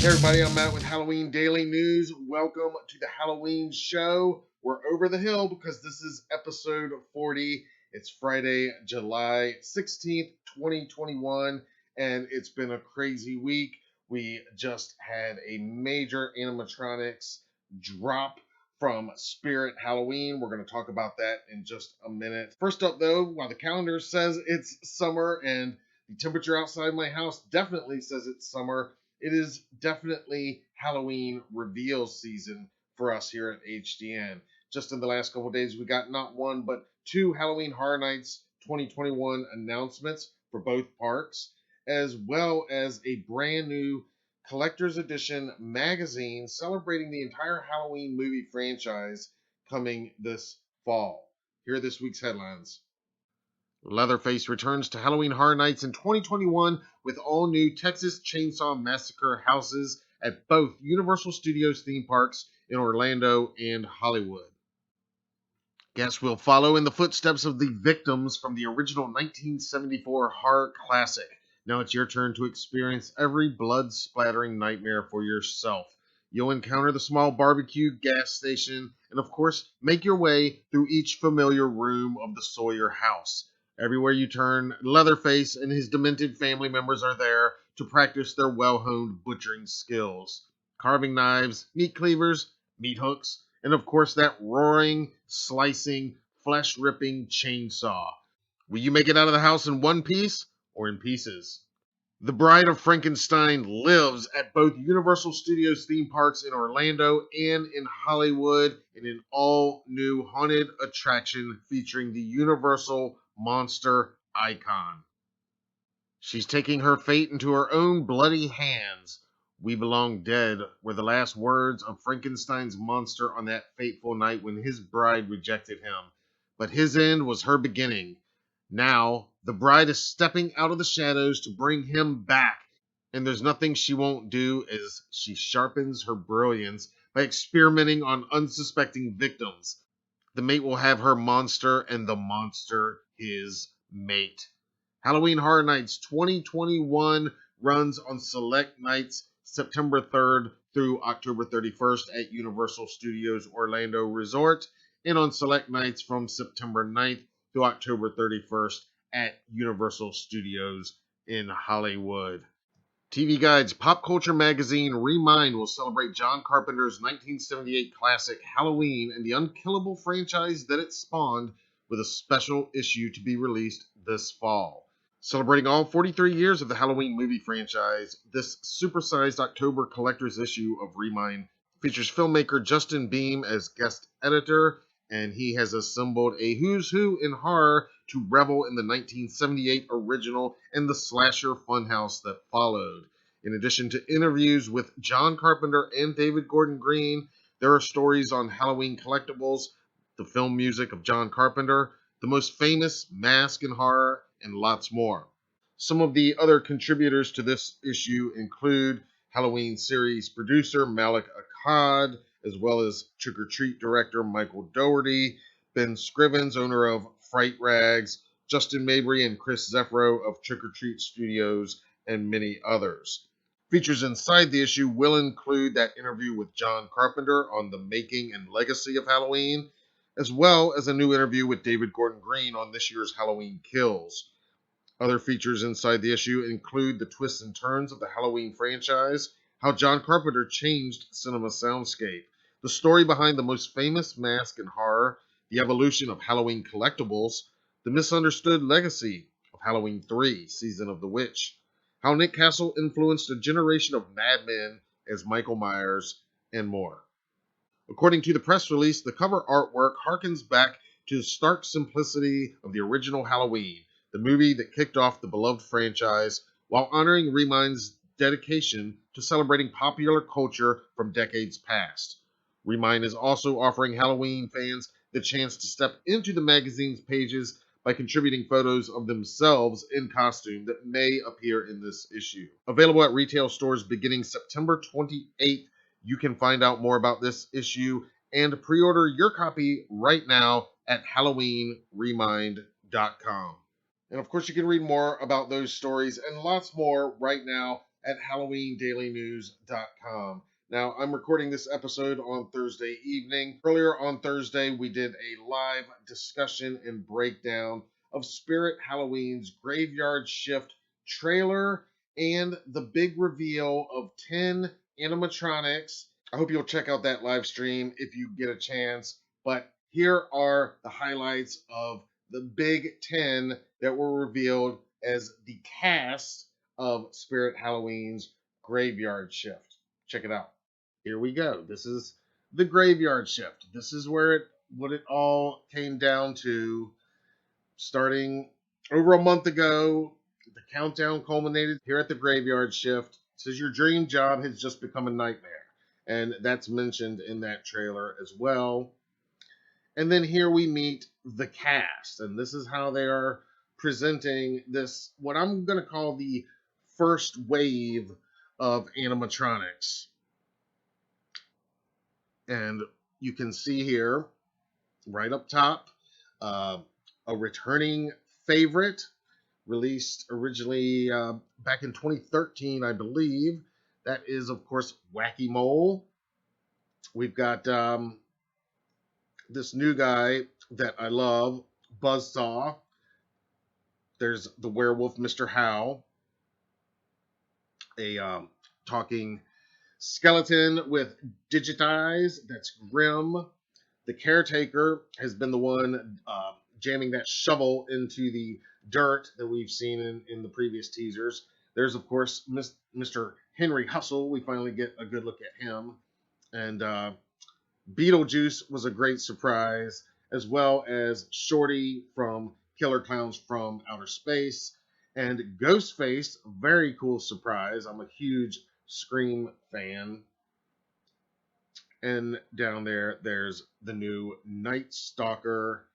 Hey everybody, I'm Matt with Halloween Daily News. Welcome to the Halloween show. We're over the hill because this is episode 40. It's Friday, July 16th, 2021, and it's been a crazy week. We just had a major animatronics drop from Spirit Halloween. We're going to talk about that in just a minute. First up though, while the calendar says it's summer and the temperature outside my house definitely says it's summer, it is definitely Halloween reveal season for us here at HDN. Just in the last couple of days, we got not one, but two Halloween Horror Nights 2021 announcements for both parks, as well as a brand new collector's edition magazine celebrating the entire Halloween movie franchise coming this fall. Here are this week's headlines. Leatherface returns to Halloween Horror Nights in 2021 with all new Texas Chainsaw Massacre houses at both Universal Studios theme parks in Orlando and Hollywood. Guests will follow in the footsteps of the victims from the original 1974 horror classic. Now it's your turn to experience every blood-splattering nightmare for yourself. You'll encounter the small barbecue, gas station, and of course, make your way through each familiar room of the Sawyer house. Everywhere you turn, Leatherface and his demented family members are there to practice their well-honed butchering skills. Carving knives, meat cleavers, meat hooks, and of course that roaring, slicing, flesh-ripping chainsaw. Will you make it out of the house in one piece or in pieces? The Bride of Frankenstein lives at both Universal Studios theme parks in Orlando and in Hollywood in an all-new haunted attraction featuring the Universal monster icon. She's taking her fate into her own bloody hands. "We belong dead" were the last words of Frankenstein's monster on that fateful night when his bride rejected him. But his end was her beginning. Now, the bride is stepping out of the shadows to bring him back, and there's nothing she won't do as she sharpens her brilliance by experimenting on unsuspecting victims. The mate will have her monster, and the monster his mate. Halloween Horror Nights 2021 runs on select nights September 3rd through October 31st at Universal Studios Orlando Resort, and on select nights from September 9th through October 31st at Universal Studios in Hollywood. TV Guide's pop culture magazine Remind will celebrate John Carpenter's 1978 classic Halloween and the unkillable franchise that it spawned with a special issue to be released this fall. Celebrating all 43 years of the Halloween movie franchise, this supersized October collector's issue of Remind features filmmaker Justin Beam as guest editor, and he has assembled a who's who in horror to revel in the 1978 original and the slasher funhouse that followed. In addition to interviews with John Carpenter and David Gordon Green, there are stories on Halloween collectibles, the film music of John Carpenter, the most famous mask in horror, and lots more. Some of the other contributors to this issue include Halloween series producer Malik Akkad, as well as Trick or Treat director Michael Dougherty, Ben Scrivens, owner of Fright Rags, Justin Mabry and Chris Zeffro of Trick or Treat Studios, and many others. Features inside the issue will include that interview with John Carpenter on the making and legacy of Halloween, as well as a new interview with David Gordon Green on this year's Halloween Kills. Other features inside the issue include the twists and turns of the Halloween franchise, how John Carpenter changed cinema soundscape, the story behind the most famous mask in horror, the evolution of Halloween collectibles, the misunderstood legacy of Halloween 3, Season of the Witch, how Nick Castle influenced a generation of madmen as Michael Myers, and more. According to the press release, the cover artwork harkens back to the stark simplicity of the original Halloween, the movie that kicked off the beloved franchise, while honoring Remind's dedication to celebrating popular culture from decades past. Remind is also offering Halloween fans the chance to step into the magazine's pages by contributing photos of themselves in costume that may appear in this issue. Available at retail stores beginning September 28th, you can find out more about this issue and pre-order your copy right now at HalloweenRemind.com. HHN.com. And of course, you can read more about those stories and lots more right now at HalloweenDailyNews.com. Now, I'm recording this episode on Thursday evening. Earlier on Thursday, we did a live discussion and breakdown of Spirit Halloween's Graveyard Shift trailer and the big reveal of 10 animatronics. I hope you'll check out that live stream if you get a chance. But here are the highlights of the big 10 that were revealed as the cast of Spirit Halloween's Graveyard Shift. Check it out. Here we go. This is the Graveyard Shift. This is what it all came down to. Starting over a month ago, the countdown culminated here at the Graveyard Shift. It says your dream job has just become a nightmare. And that's mentioned in that trailer as well. And then here we meet the cast. And this is how they are presenting this, what I'm going to call the first wave of animatronics. And you can see here, right up top, a returning favorite, released originally back in 2013, I believe. That is, of course, Wacky Mole. We've got this new guy that I love, Buzzsaw. There's the werewolf, Mr. Howe. A talking skeleton with digit eyes. That's Grimm. The caretaker has been the one jamming that shovel into the dirt that we've seen in the previous teasers. There's, of course, Mr. Henryhussell. We finally get a good look at him. And Beetlejuice was a great surprise, as well as Shorty from Killer Clowns from Outer Space. And Ghostface, very cool surprise. I'm a huge Scream fan. And down there, there's the new Night Stalker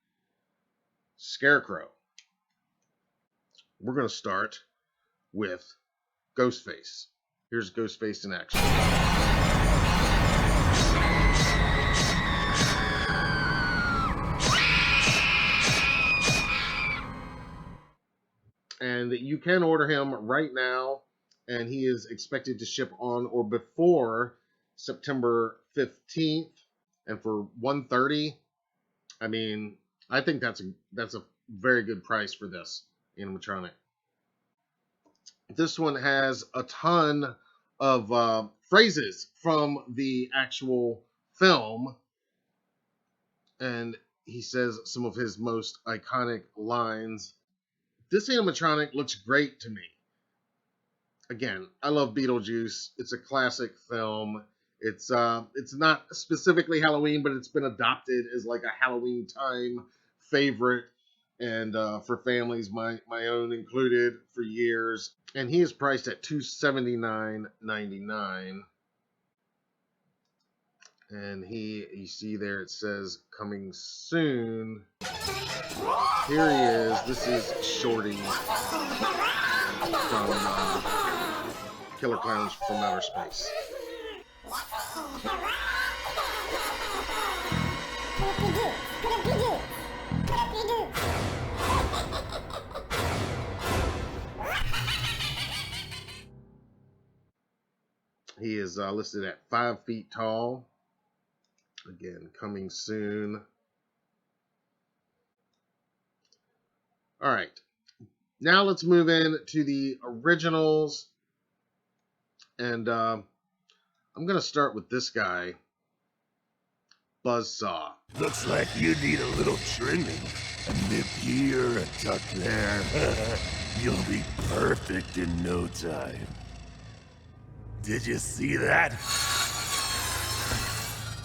Scarecrow. We're going to start with Ghostface. Here's Ghostface in action. And you can order him right now, and he is expected to ship on or before September 15th. And for $130, I mean, I think that's a very good price for this animatronic. This one has a ton of phrases from the actual film, and he says some of his most iconic lines. This animatronic looks great to me. Again, I love Beetlejuice. It's a classic film. It's not specifically Halloween, but it's been adopted as like a Halloween time favorite, and for families, my own included, for years. And he is priced at $279.99. And you see there it says coming soon. Here he is. This is Shorty from Killer Clowns from Outer Space. He is listed at 5 feet tall. Again, coming soon. All right. Now let's move in to the originals. And I'm going to start with this guy, Buzzsaw. Looks like you need a little trimming. A nip here, a tuck there. You'll be perfect in no time. Did you see that?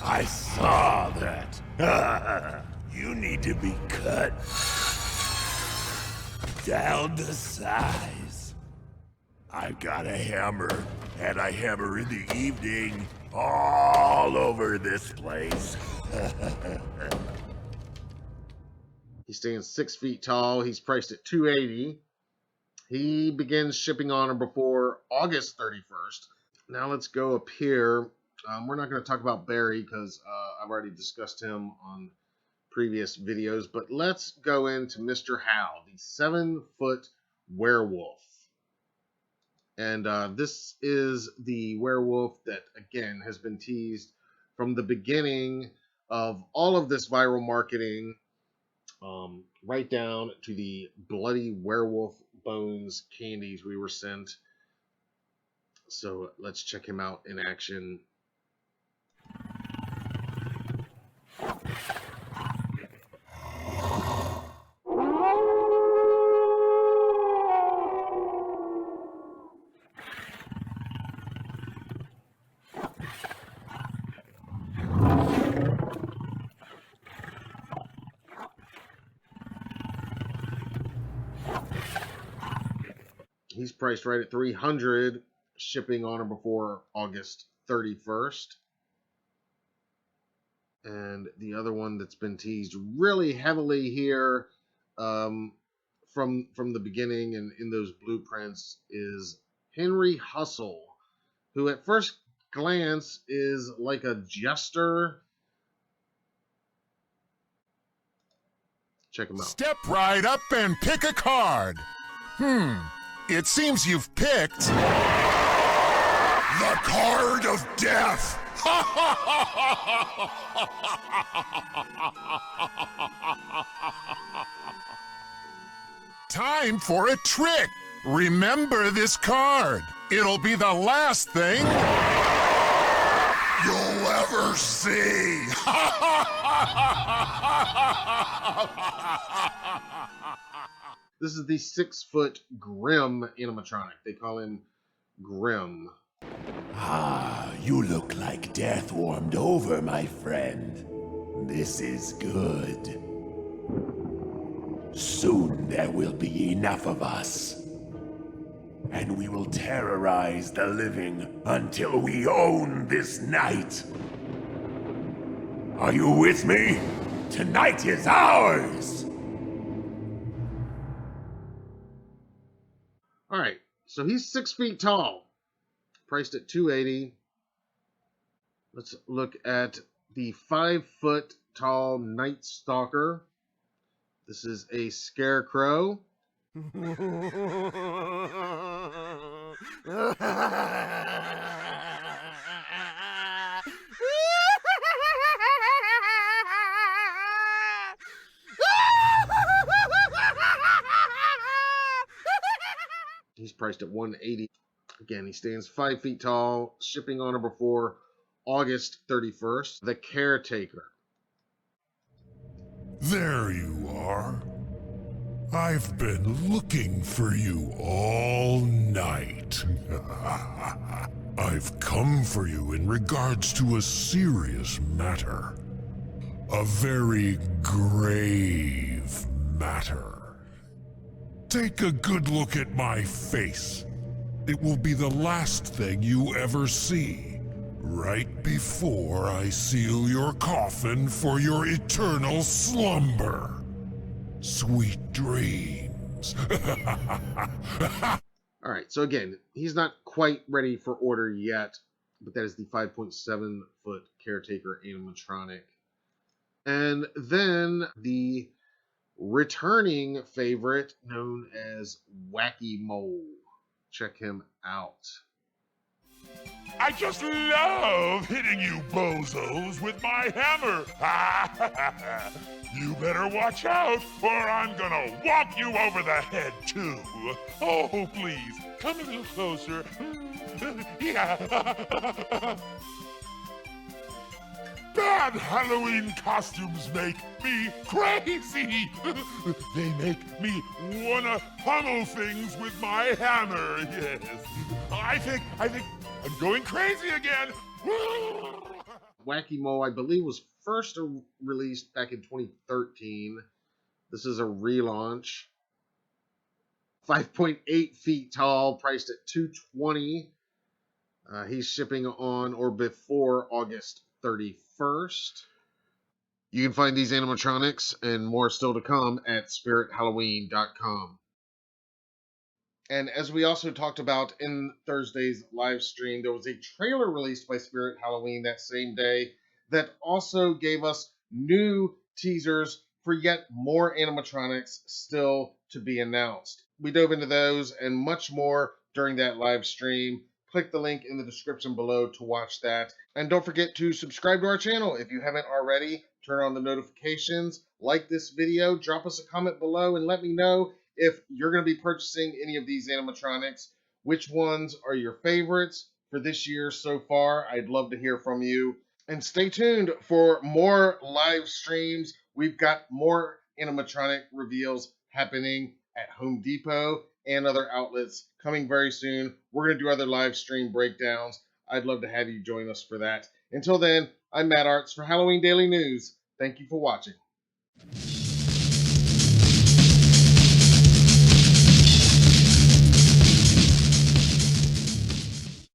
I saw that. You need to be cut down to size. I've got a hammer, and I hammer in the evening all over this place. He's staying 6 feet tall. He's priced at $280. He begins shipping on or before August 31st. Now let's go up here. We're not going to talk about Barry because I've already discussed him on previous videos, but let's go into Mr. Hal, the 7-foot werewolf. And this is the werewolf that, again, has been teased from the beginning of all of this viral marketing, right down to the bloody werewolf bones candies we were sent. So let's check him out in action. He's priced right at $300, shipping on or before August 31st. And the other one that's been teased really heavily here from the beginning and in those blueprints is Henryhussell, who at first glance is like a jester. Check him out. Step right up and pick a card. It seems you've picked The card of death! time for a trick. Remember this card. It'll be the last thing You'll ever see! This is the 6-foot Grimm animatronic. They call him Grimm. Ah, you look like death warmed over, my friend. This is good. Soon there will be enough of us. And we will terrorize the living until we own this night. Are you with me? Tonight is ours! All right, so he's 6 feet tall, priced at $280. Let's look at the 5-foot tall Night Stalker. This is a scarecrow. He's priced at $180. Again, he stands 5 feet tall, shipping on or before August 31st. The Caretaker. There you are. I've been looking for you all night. I've come for you in regards to a serious matter. A very grave matter. Take a good look at my face. It will be the last thing you ever see. Right before I seal your coffin for your eternal slumber. Sweet dreams. All right, so again, he's not quite ready for order yet, but that is the 5.7-foot Caretaker animatronic. And then the returning favorite known as Wacky Mole. Check him out. I just love hitting you bozos with my hammer. You better watch out, or I'm gonna whop you over the head, too. Oh, please, come a little closer. Yeah. Bad Halloween costumes make me crazy. They make me wanna pummel things with my hammer, yes. I think I'm going crazy again. Wacky Mole, I believe, was first released back in 2013. This is a relaunch. 5.8 feet tall, priced at $220. He's shipping on or before August 31st. You can find these animatronics and more still to come at spirithalloween.com. And as we also talked about in Thursday's live stream, there was a trailer released by Spirit Halloween that same day that also gave us new teasers for yet more animatronics still to be announced. We dove into those and much more during that live stream. Click the link in the description below to watch that. And don't forget to subscribe to our channel if you haven't already. Turn on the notifications, like this video, drop us a comment below, and let me know if you're going to be purchasing any of these animatronics. Which ones are your favorites for this year so far? I'd love to hear from you. And stay tuned for more live streams. We've got more animatronic reveals happening at Home Depot and other outlets coming very soon. We're going to do other live stream breakdowns. I'd love to have you join us for that. Until then, I'm Matt Arts for Halloween Daily News. Thank you for watching.